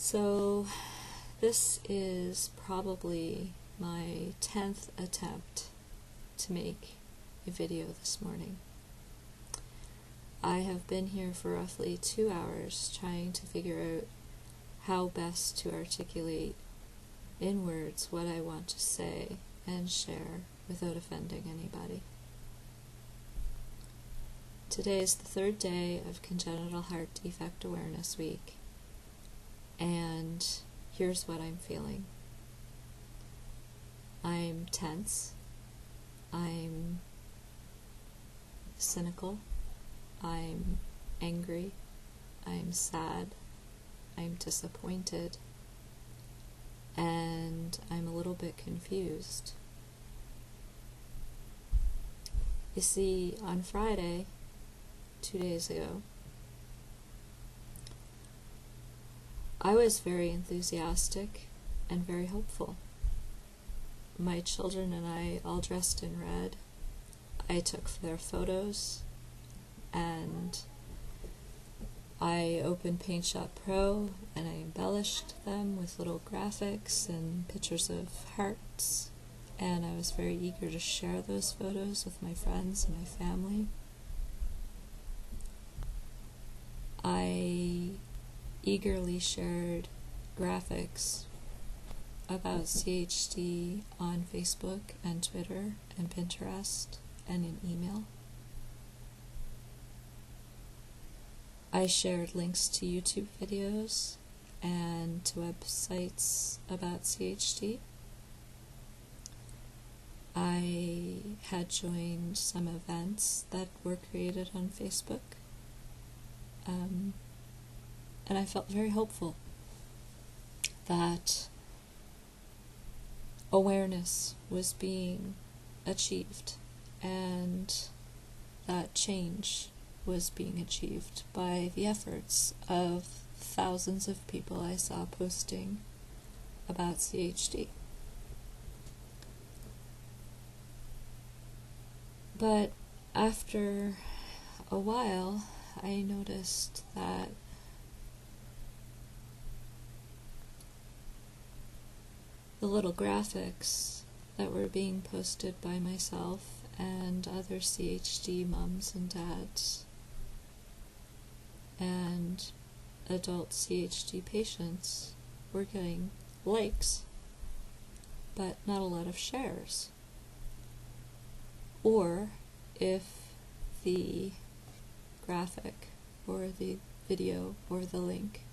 So this is probably my 10th attempt to make a video this morning. I have been here for roughly 2 hours trying to figure out how best to articulate in words what I want to say and share without offending anybody. Today is the 3rd day of Congenital Heart Defect Awareness Week, and here's what I'm feeling. I'm tense, I'm cynical, I'm angry, I'm sad, I'm disappointed, and I'm a little bit confused. You see, on Friday, 2 days ago, I was very enthusiastic and very hopeful. My children and I, all dressed in red, I took their photos, and I opened Paint Shop Pro and I embellished them with little graphics and pictures of hearts, and I was very eager to share those photos with my friends and my family. I eagerly shared graphics about CHD on Facebook and Twitter and Pinterest and in email. I shared links to YouTube videos and to websites about CHD. I had joined some events that were created on Facebook. And I felt very hopeful that awareness was being achieved and that change was being achieved by the efforts of thousands of people I saw posting about CHD. But after a while, I noticed that the little graphics that were being posted by myself and other CHD mums and dads and adult CHD patients were getting likes, but not a lot of shares. Or if the graphic or the video or the link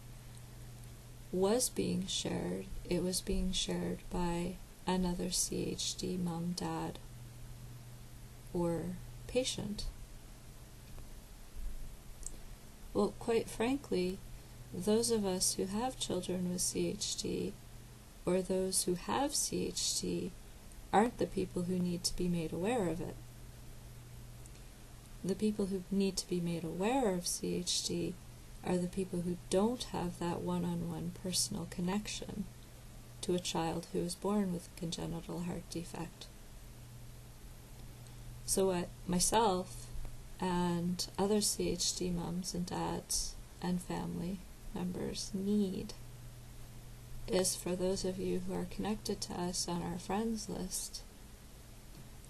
was being shared, it was being shared by another CHD mom, dad, or patient. Well, quite frankly, those of us who have children with CHD, or those who have CHD, aren't the people who need to be made aware of it. The people who need to be made aware of CHD are the people who don't have that one-on-one personal connection to a child who is born with a congenital heart defect. So what myself and other CHD moms and dads and family members need is for those of you who are connected to us on our friends list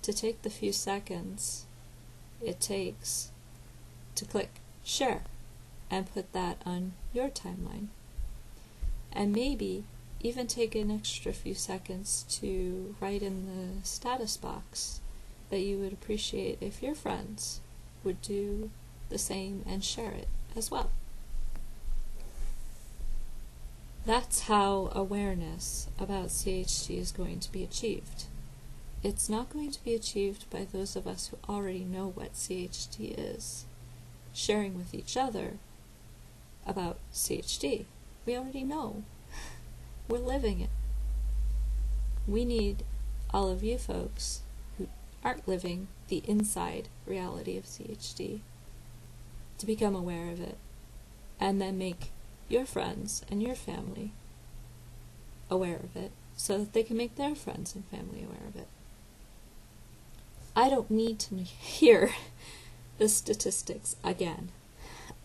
to take the few seconds it takes to click share and put that on your timeline. And maybe even take an extra few seconds to write in the status box that you would appreciate if your friends would do the same and share it as well. That's how awareness about CHD is going to be achieved. It's not going to be achieved by those of us who already know what CHD is, sharing with each other about CHD. We already know. We're living it. We need all of you folks who aren't living the inside reality of CHD to become aware of it, and then make your friends and your family aware of it so that they can make their friends and family aware of it. I don't need to hear the statistics again.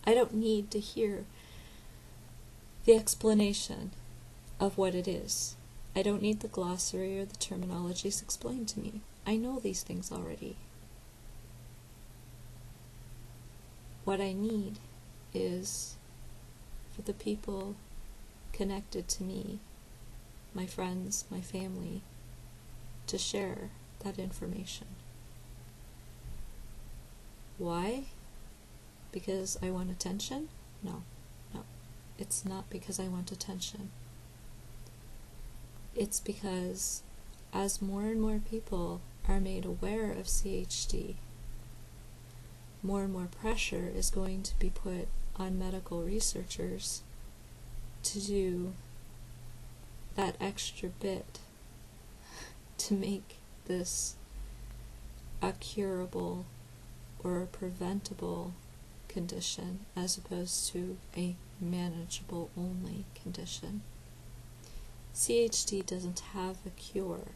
I don't need to hear the explanation of what it is. I don't need the glossary or the terminologies explained to me. I know these things already. What I need is for the people connected to me, my friends, my family, to share that information. Why? Because I want attention? No. It's not because I want attention. It's because as more and more people are made aware of CHD, more and more pressure is going to be put on medical researchers to do that extra bit to make this a curable or a preventable condition as opposed to a manageable only condition. CHD doesn't have a cure.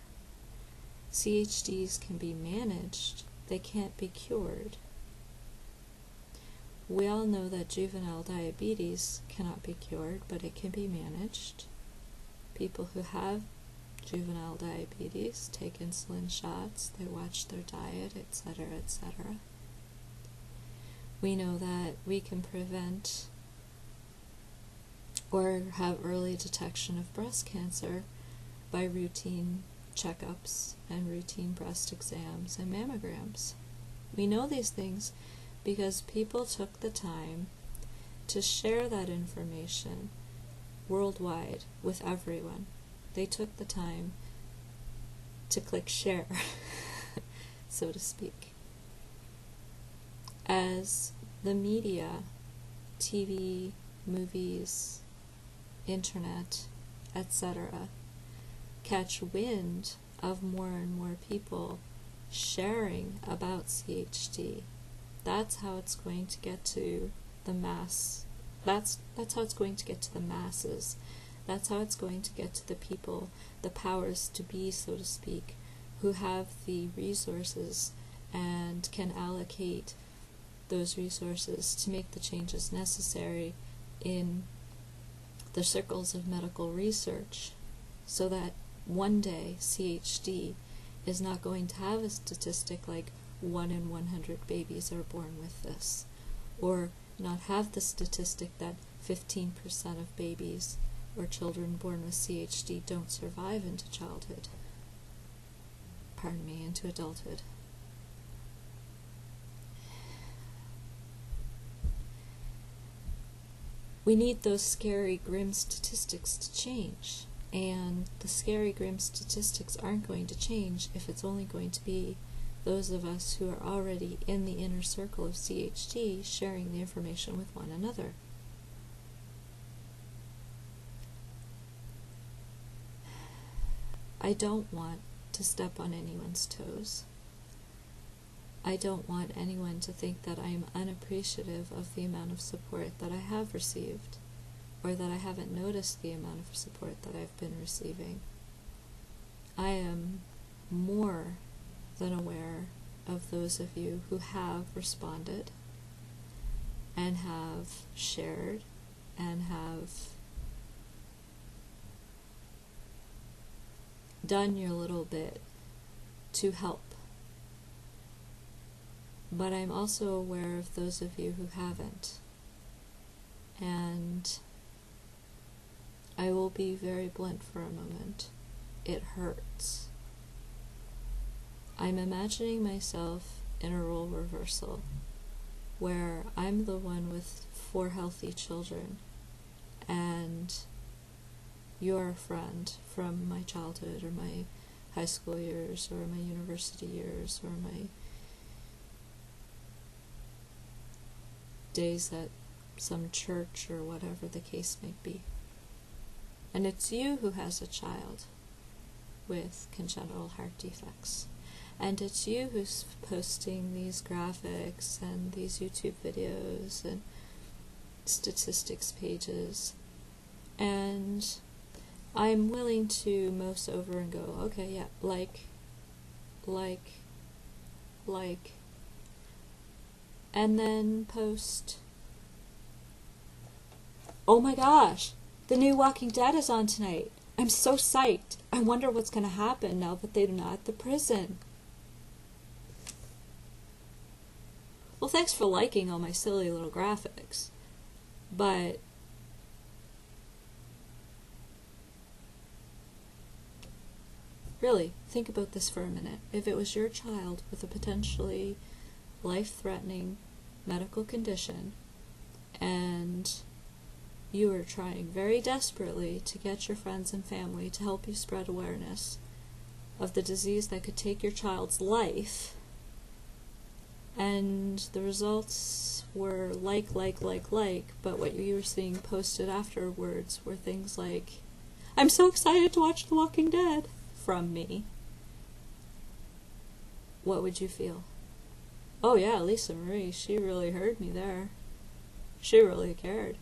CHDs can be managed, they can't be cured. We all know that juvenile diabetes cannot be cured, but it can be managed. People who have juvenile diabetes take insulin shots, they watch their diet, etc., etc. We know that we can prevent or have early detection of breast cancer by routine checkups and routine breast exams and mammograms. We know these things because people took the time to share that information worldwide with everyone. They took the time to click share, so to speak. As the media, TV, movies, internet, etc., catch wind of more and more people sharing about CHD, that's how it's going to get to the mass. That's how it's going to get to the masses. That's how it's going to get to the people, the powers to be, so to speak, who have the resources and can allocate those resources to make the changes necessary in the circles of medical research, so that one day CHD is not going to have a statistic like 1 in 100 babies are born with this, or not have the statistic that 15% of babies or children born with CHD don't survive into into adulthood. We need those scary, grim statistics to change, and the scary, grim statistics aren't going to change if it's only going to be those of us who are already in the inner circle of CHD sharing the information with one another. I don't want to step on anyone's toes. I don't want anyone to think that I am unappreciative of the amount of support that I have received, or that I haven't noticed the amount of support that I've been receiving. I am more than aware of those of you who have responded and have shared and have done your little bit to help. But I'm also aware of those of you who haven't. And I will be very blunt for a moment. It hurts. I'm imagining myself in a role reversal, where I'm the one with 4 healthy children, and you're a friend from my childhood, or my high school years, or my university years, or my days at some church, or whatever the case may be. And it's you who has a child with congenital heart defects. And it's you who's posting these graphics and these YouTube videos and statistics pages. And I'm willing to mouse over and go, okay, yeah, like, and then post, oh my gosh, The new Walking Dead is on tonight. I'm so psyched. I wonder what's going to happen now that they're not at the prison. Well, thanks for liking all my silly little graphics. But really, think about this for a minute. If it was your child with a potentially life-threatening medical condition, and you were trying very desperately to get your friends and family to help you spread awareness of the disease that could take your child's life, and the results were like, but what you were seeing posted afterwards were things like, "I'm so excited to watch The Walking Dead," from me, what would you feel? Oh yeah, Lisa Marie, she really heard me there. She really cared.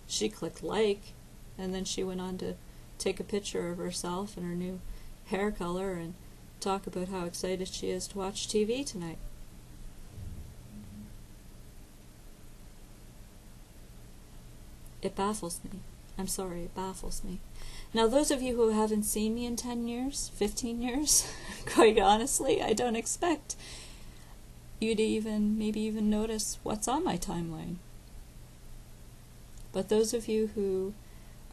She clicked like, and then she went on to take a picture of herself and her new hair color and talk about how excited she is to watch TV tonight. It baffles me. I'm sorry, it baffles me. Now, those of you who haven't seen me in 10 years, 15 years, quite honestly, I don't expect you to maybe even notice what's on my timeline. But those of you who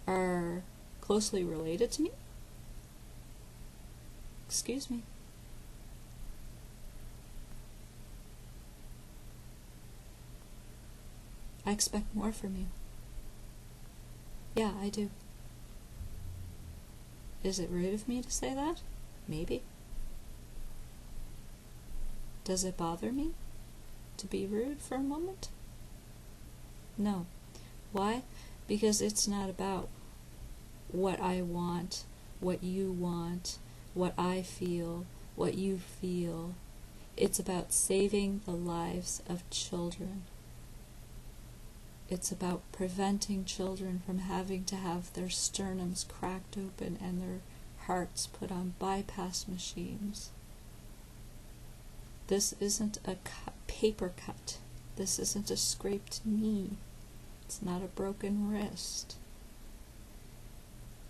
are closely related to me, excuse me. I expect more from you. Yeah, I do. Is it rude of me to say that? Maybe. Does it bother me to be rude for a moment? No. Why? Because it's not about what I want, what you want, what I feel, what you feel. It's about saving the lives of children. It's about preventing children from having to have their sternums cracked open and their hearts put on bypass machines. This isn't a paper cut. This isn't a scraped knee. It's not a broken wrist.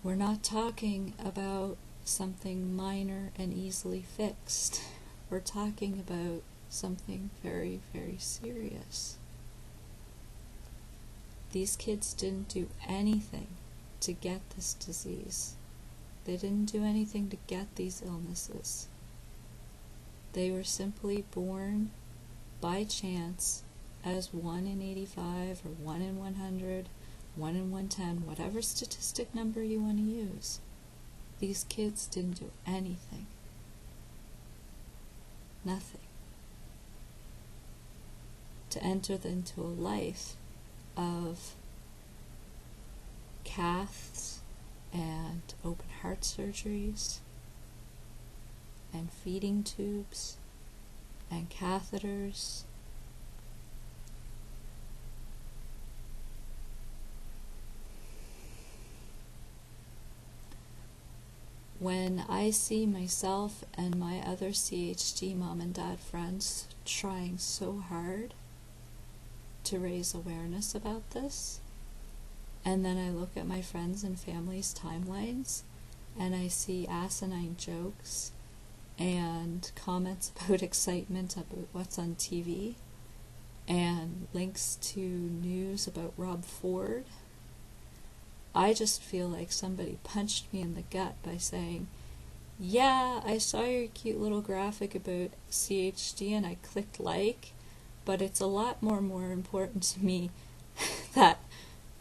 We're not talking about something minor and easily fixed. We're talking about something very, very serious. These kids didn't do anything to get this disease. They didn't do anything to get these illnesses. They were simply born by chance as 1 in 85 or 1 in 100, 1 in 110, whatever statistic number you want to use. These kids didn't do anything. Nothing. To enter into a life of caths and open heart surgeries and feeding tubes and catheters. When I see myself and my other CHD mom and dad friends trying so hard to raise awareness about this, and then I look at my friends and family's timelines and I see asinine jokes and comments about excitement about what's on TV and links to news about Rob Ford, I just feel like somebody punched me in the gut by saying, yeah, I saw your cute little graphic about CHD and I clicked like, but it's a lot more important to me that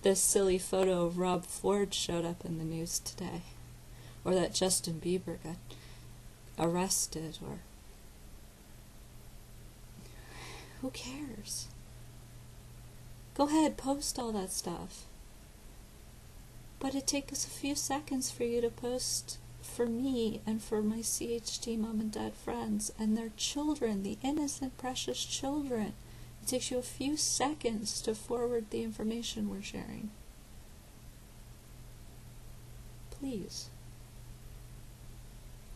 this silly photo of Rob Ford showed up in the news today, or that Justin Bieber got arrested, or who cares? Go ahead, post all that stuff. But it takes a few seconds for you to post for me and for my CHD mom and dad friends and their children, the innocent, precious children. It takes you a few seconds to forward the information we're sharing. Please.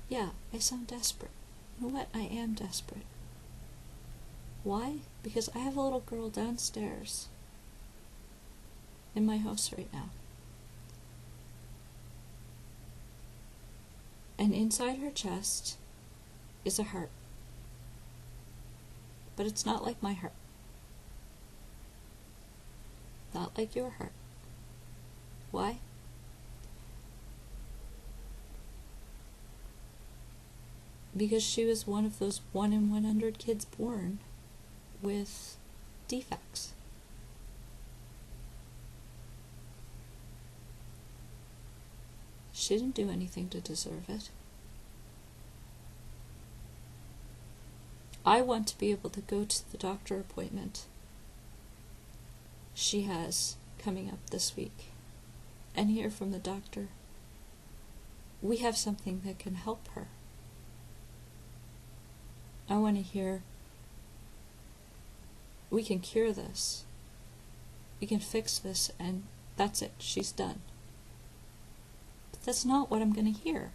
Yeah, I sound desperate. You know what? I am desperate. Why? Because I have a little girl downstairs in my house right now. And inside her chest is a heart. But it's not like my heart. Not like your heart. Why? Because she was one of those 1 in 100 kids born with defects. She didn't do anything to deserve it. I want to be able to go to the doctor appointment she has coming up this week and hear from the doctor, we have something that can help her. I want to hear, we can cure this, we can fix this, and that's it, she's done. But that's not what I'm going to hear.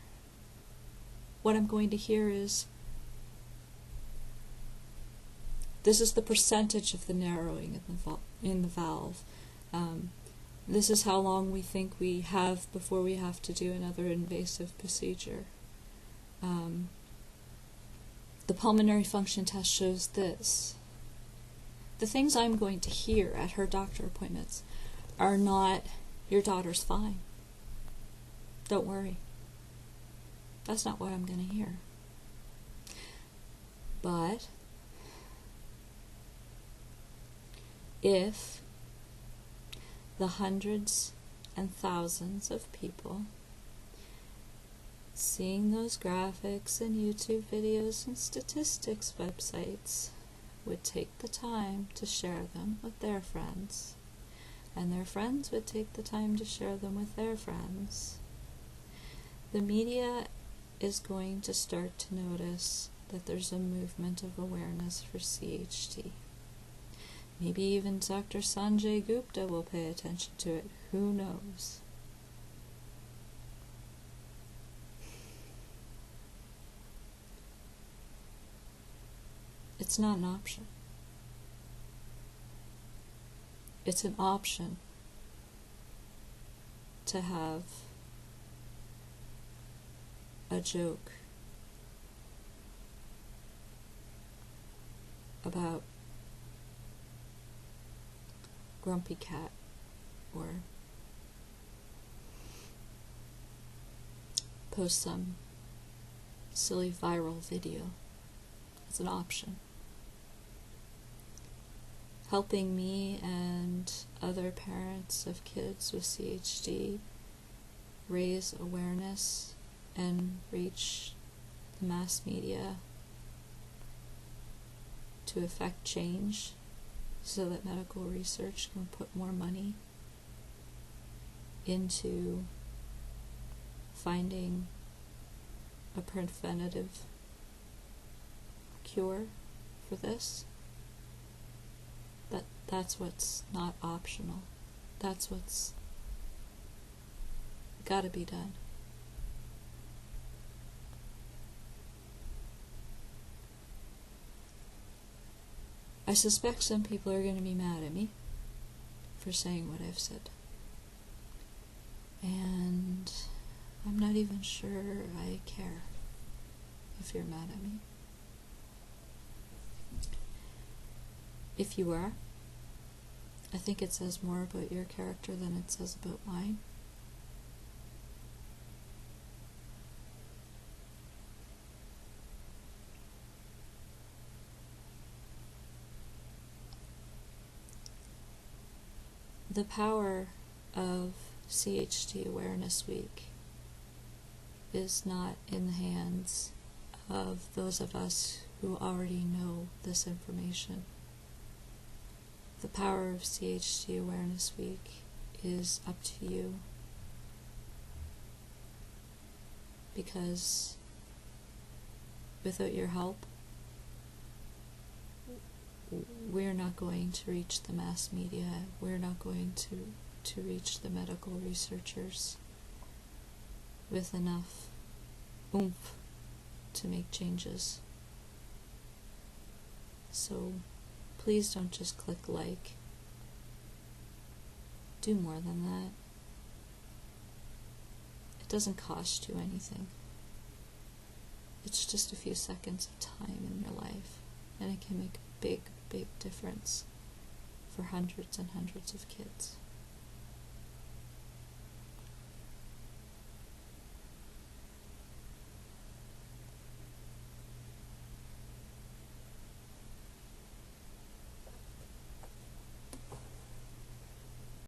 What I'm going to hear is, this is the percentage of the narrowing in the valve. This is how long we think we have before we have to do another invasive procedure. The pulmonary function test shows this. The things I'm going to hear at her doctor appointments are not, your daughter's fine. Don't worry. That's not what I'm going to hear. But if the hundreds and thousands of people seeing those graphics and YouTube videos and statistics websites would take the time to share them with their friends, and their friends would take the time to share them with their friends, the media is going to start to notice that there's a movement of awareness for CHD. Maybe even Dr. Sanjay Gupta will pay attention to it. Who knows? It's not an option. It's an option to have a joke about Grumpy Cat, or post some silly viral video. It's an option. Helping me and other parents of kids with CHD raise awareness and reach the mass media to effect change so that medical research can put more money into finding a preventative cure for this. That's what's not optional. That's what's gotta be done. I suspect some people are going to be mad at me for saying what I've said. And I'm not even sure I care if you're mad at me. If you are, I think it says more about your character than it says about mine. The power of CHD Awareness Week is not in the hands of those of us who already know this information. The power of CHD Awareness Week is up to you, because without your help, we're not going to reach the mass media, we're not going to reach the medical researchers with enough oomph to make changes. So please don't just click like. Do more than that. It doesn't cost you anything. It's just a few seconds of time in your life, and it can make a big, big difference for hundreds and hundreds of kids.